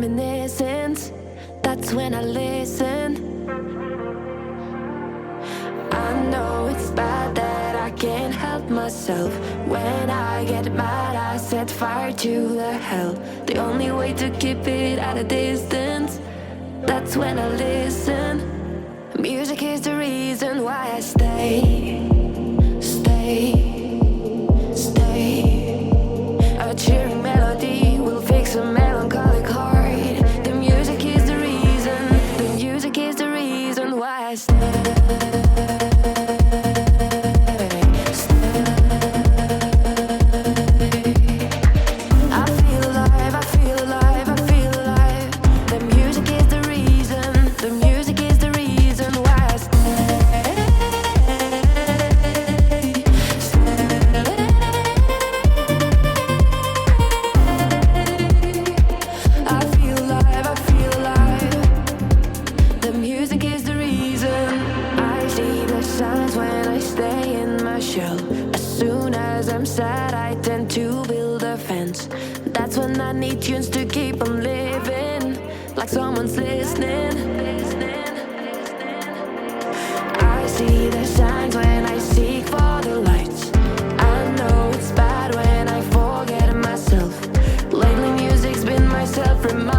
reminiscence. That's when I listen. I know it's bad that I can't help myself. When I get mad, I set fire to the hell. The only way to keep it at a distance. That's when I listen. Music is the reason why I stay. A cheering melody will fix a melancholic heart. The music is the reason. The music is the reason why I stay. I feel alive, I feel alive, I feel alive. The music is the reason. The music is the reason why I stay. I feel alive, I feel alive. The music is the reason. I see the signs when I stay in my shell. As soon as I'm sad, I tend to build a fence. That's when I need tunes to keep on living, like someone's listening. I see the signs when I seek for the lights. I know it's bad when I forget myself. Lately music's been my self-reminder.